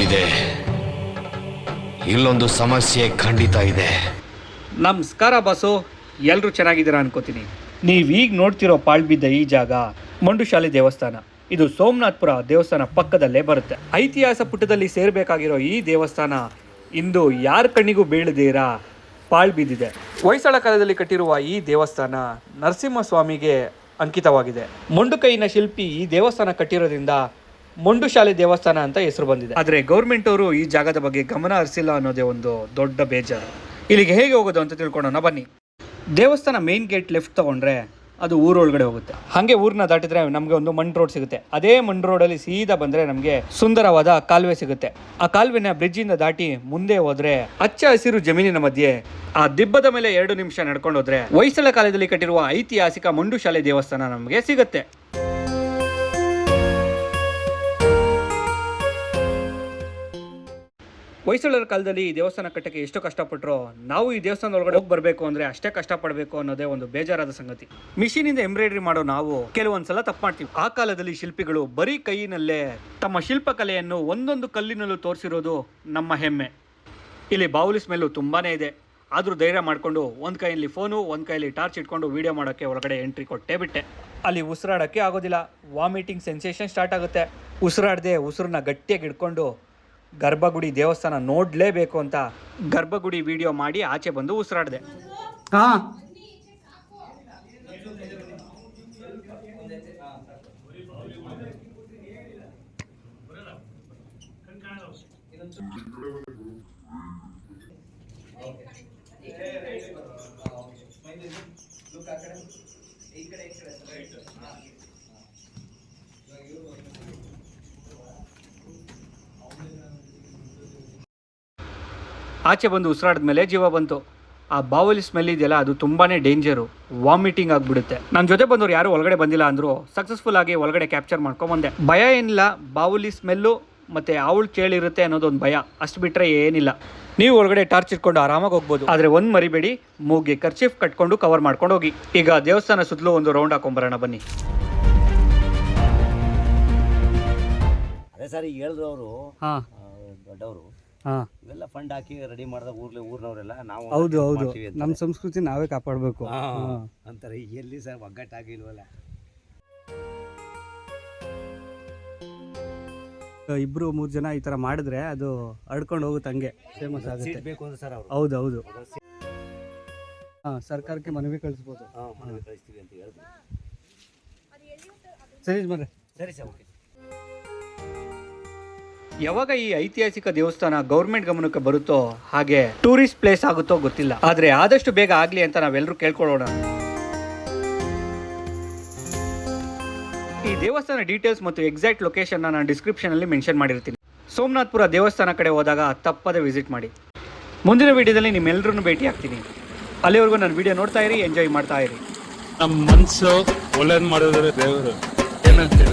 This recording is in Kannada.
ಇದೆ, ಇಲ್ಲೊಂದು ಸಮಸ್ಯೆ ಖಂಡಿತ ಇದೆ. ನಮಸ್ಕಾರ ಬಾಸು, ಎಲ್ಲರೂ ಚೆನ್ನಾಗಿದ್ದೀರಾ ಅನ್ಕೋತೀನಿ. ನೀವೀಗ ನೋಡ್ತಿರೋ ಪಾಳ್ಬಿದ್ದ ಈ ಜಾಗ ಮಂಡುಶಾಲೆ ದೇವಸ್ಥಾನ. ಇದು ಸೋಮನಾಥ್ಪುರ ದೇವಸ್ಥಾನ ಪಕ್ಕದಲ್ಲೇ ಬರುತ್ತೆ. ಐತಿಹಾಸ ಪುಟದಲ್ಲಿ ಸೇರಬೇಕಾಗಿರೋ ಈ ದೇವಸ್ಥಾನ ಇಂದು ಯಾರ ಕಣ್ಣಿಗೂ ಬೀಳದಿರ ಪಾಳ್ಬಿದ್ದಿದೆ. ಹೊಯ್ಸಳ ಕಾಲದಲ್ಲಿ ಕಟ್ಟಿರುವ ಈ ದೇವಸ್ಥಾನ ನರಸಿಂಹಸ್ವಾಮಿಗೆ ಅಂಕಿತವಾಗಿದೆ. ಮೊಂಡುಕೈನ ಶಿಲ್ಪಿ ಈ ದೇವಸ್ಥಾನ ಕಟ್ಟಿರೋದ್ರಿಂದ ಮೊಂಡುಶಾಲೆ ದೇವಸ್ಥಾನ ಅಂತ ಹೆಸರು ಬಂದಿದೆ. ಆದರೆ ಗೌರ್ಮೆಂಟ್ ಅವರು ಈ ಜಾಗದ ಬಗ್ಗೆ ಗಮನ ಹರಿಸಿಲ್ಲ ಅನ್ನೋದೇ ಒಂದು ದೊಡ್ಡ ಬೇಜಾರು. ಇಲ್ಲಿಗೆ ಹೇಗೆ ಹೋಗೋದು ಅಂತ ತಿಳ್ಕೊಳ್ಳೋಣ ಬನ್ನಿ. ದೇವಸ್ಥಾನ ಮೇನ್ ಗೇಟ್ ಲೆಫ್ಟ್ ತಗೊಂಡ್ರೆ ಅದು ಊರೊಳಗಡೆ ಹೋಗುತ್ತೆ. ಹಾಗೆ ಊರನ್ನ ದಾಟಿದ್ರೆ ನಮಗೆ ಒಂದು ಮಣ್ ರೋಡ್ ಸಿಗುತ್ತೆ. ಅದೇ ಮಣ್ ರೋಡಲ್ಲಿ ಸೀದಾ ಬಂದರೆ ನಮಗೆ ಸುಂದರವಾದ ಕಾಲುವೆ ಸಿಗುತ್ತೆ. ಆ ಕಾಲುವೆನ ಬ್ರಿಡ್ಜಿಂದ ದಾಟಿ ಮುಂದೆ ಹೋದ್ರೆ ಹಚ್ಚ ಹಸಿರು ಜಮೀನಿನ ಮಧ್ಯೆ ಆ ದಿಬ್ಬದ ಮೇಲೆ 2 ನಿಮಿಷ ನಡ್ಕೊಂಡು ಹೋದ್ರೆ ಹೊಯ್ಸಳ ಕಾಲದಲ್ಲಿ ಕಟ್ಟಿರುವ ಐತಿಹಾಸಿಕ ಮಂಡುಶಾಲೆ ದೇವಸ್ಥಾನ ನಮಗೆ ಸಿಗುತ್ತೆ. ಹೊಯ್ಸಳರ ಕಾಲದಲ್ಲಿ ಈ ದೇವಸ್ಥಾನ ಕಟ್ಟಕ್ಕೆ ಎಷ್ಟು ಕಷ್ಟಪಟ್ಟರೋ ನಾವು ಈ ದೇವಸ್ಥಾನದ ಒಳಗಡೆ ಹೋಗಿ ಬರಬೇಕು ಅಂದರೆ ಅಷ್ಟೇ ಕಷ್ಟಪಡಬೇಕು ಅನ್ನೋದೇ ಒಂದು ಬೇಜಾರಾದ ಸಂಗತಿ. ಮಿಷಿನಿಂದ ಎಂಬ್ರಾಯ್ಡ್ರಿ ಮಾಡೋ ನಾವು ಕೆಲವೊಂದ್ಸಲ ತಪ್ಪು ಮಾಡ್ತೀವಿ. ಆ ಕಾಲದಲ್ಲಿ ಶಿಲ್ಪಿಗಳು ಬರೀ ಕೈಯಿನಲ್ಲೇ ತಮ್ಮ ಶಿಲ್ಪಕಲೆಯನ್ನು ಒಂದೊಂದು ಕಲ್ಲಿನಲ್ಲೂ ತೋರಿಸಿರೋದು ನಮ್ಮ ಹೆಮ್ಮೆ. ಇಲ್ಲಿ ಬಾವುಲಿ ಸ್ಮೆಲ್ಲು ತುಂಬಾ ಇದೆ. ಆದರೂ ಧೈರ್ಯ ಮಾಡಿಕೊಂಡು ಒಂದು ಕೈಯಲ್ಲಿ ಫೋನು, ಒಂದು ಕೈಯಲ್ಲಿ ಟಾರ್ಚ್ ಇಟ್ಕೊಂಡು ವೀಡಿಯೋ ಮಾಡೋಕ್ಕೆ ಒಳಗಡೆ ಎಂಟ್ರಿ ಕೊಟ್ಟೇ ಬಿಟ್ಟೆ. ಅಲ್ಲಿ ಉಸಿರಾಡೋಕ್ಕೆ ಆಗೋದಿಲ್ಲ. ವಾಮಿಟಿಂಗ್ ಸೆನ್ಸೇಷನ್ ಸ್ಟಾರ್ಟ್ ಆಗುತ್ತೆ. ಉಸಿರಾಡದೆ ಉಸಿರನ್ನ ಗಟ್ಟಿಯಾಗಿ ಇಟ್ಕೊಂಡು ಗರ್ಭಗುಡಿ ದೇವಸ್ಥಾನ ನೋಡಲೇಬೇಕು ಅಂತ ಗರ್ಭಗುಡಿ ವಿಡಿಯೋ ಮಾಡಿ ಆಚೆ ಬಂದು ಉಸಿರಾಡಿದೆ. ಆಚೆ ಬಂದು ಉಸಿರಾಡಿದ್ಮೇಲೆ ಜೀವ ಬಂತು. ಆ ಬಾವಲಿ ಸ್ಮೆಲ್ ಇದೆಯಲ್ಲ, ಅದು ತುಂಬಾ ಡೇಂಜರು. ವಾಮಿಟಿಂಗ್ ಆಗಿಬಿಡುತ್ತೆ. ನನ್ನ ಜೊತೆ ಬಂದವರು ಯಾರು ಒಳಗಡೆ ಬಂದಿಲ್ಲ ಅಂದರು. ಸಕ್ಸಸ್ಫುಲ್ ಆಗಿ ಒಳಗಡೆ ಕ್ಯಾಪ್ಚರ್ ಮಾಡ್ಕೊಂಬಂದೆ. ಭಯ ಏನಿಲ್ಲ, ಬಾವಲಿ ಸ್ಮೆಲ್ಲು ಮತ್ತು ಅವಳು ಕೇಳಿರುತ್ತೆ ಅನ್ನೋದೊಂದು ಭಯ, ಅಷ್ಟು ಬಿಟ್ಟರೆ ಏನಿಲ್ಲ. ನೀವು ಒಳಗಡೆ ಟಾರ್ಚ್ ಇಟ್ಕೊಂಡು ಆರಾಮಾಗಿ ಹೋಗ್ಬೋದು. ಆದರೆ ಒಂದು ಮರಿಬೇಡಿ, ಮೂಗಿಗೆ ಕರ್ಚೀಫ್ ಕಟ್ಕೊಂಡು ಕವರ್ ಮಾಡ್ಕೊಂಡು ಹೋಗಿ. ಈಗ ದೇವಸ್ಥಾನ ಸುತ್ತಲೂ ಒಂದು ರೌಂಡ್ ಹಾಕೊಂಬರೋಣ ಬನ್ನಿ. ಅದೇ ಸರ್, ಈಗ ಹೇಳಿದ್ರು ಅವರು ದೊಡ್ಡವರು ಇವೆಲ್ಲ ಫಂಡ್ ಹಾಕಿ ರೆಡಿ ಮಾಡಿದ ಊರ್ನವರೆಲ್ಲ ನಾವು ಹೌದು ನಮ್ಮ ಸಂಸ್ಕೃತಿ ನಾವೇ ಕಾಪಾಡಬೇಕು ಅಂತಾರೆ. ಎಲ್ಲಿ ಸರ್ ಒಗ್ಗಟ್ಟಾಗಿಲ್ವಲ್ಲ. 2-3 ಜನ ಈ ಥರ ಮಾಡಿದ್ರೆ ಅದು ಹರ್ಡ್ಕೊಂಡು ಹೋಗುತ್ತೆ, ಹಂಗೆ ಫೇಮಸ್ ಆಗುತ್ತೆ. ಬೇಕು ಅಂದ್ರೆ ಸರ್ ಅವರು ಹೌದು ಸರ್ಕಾರಕ್ಕೆ ಮನವಿ ಕಳಿಸ್ಬೋದು. ಮನವಿ ಕಳಿಸ್ತೀವಿ ಅಂತ ಹೇಳಿದ್ರು. ಸರಿ ಮರ್ರೆ. ಸರಿ ಸರ್, ಓಕೆ. ಯಾವಾಗ ಈ ಐತಿಹಾಸಿಕ ದೇವಸ್ಥಾನ ಗೌರ್ಮೆಂಟ್ ಗಮನಕ್ಕೆ ಬರುತ್ತೋ ಹಾಗೆ ಟೂರಿಸ್ಟ್ ಪ್ಲೇಸ್ ಆಗುತ್ತೋ ಗೊತ್ತಿಲ್ಲ. ಆದರೆ ಆದಷ್ಟು ಬೇಗ ಆಗಲಿ ಅಂತ ನಾವೆಲ್ಲರೂ ಕೇಳ್ಕೊಳ್ಳೋಣ. ಈ ದೇವಸ್ಥಾನ ಡೀಟೇಲ್ಸ್ ಮತ್ತು ಎಕ್ಸಾಕ್ಟ್ ಲೊಕೇಶನ್ನ ನಾನು ಡಿಸ್ಕ್ರಿಪ್ಷನಲ್ಲಿ ಮೆನ್ಷನ್ ಮಾಡಿರ್ತೀನಿ. ಸೋಮನಾಥ್ಪುರ ದೇವಸ್ಥಾನ ಕಡೆ ಹೋದಾಗ ತಪ್ಪದೆ ವಿಸಿಟ್ ಮಾಡಿ. ಮುಂದಿನ ವಿಡಿಯೋದಲ್ಲಿ ನಿಮ್ಮೆಲ್ಲರನ್ನು ಭೇಟಿ ಆಗ್ತೀನಿ. ಅಲ್ಲಿವರೆಗೂ ನನ್ನ ವಿಡಿಯೋ ನೋಡ್ತಾ ಇರಿ, ಎಂಜಾಯ್ ಮಾಡ್ತಾ ಇರಿ. ನಮ್ಮ ಮನಸ್ಸು ಒಳ್ಳೇದು ಮಾಡಿದ್ರೆ ದೇವರು ಏನಂತೀರ.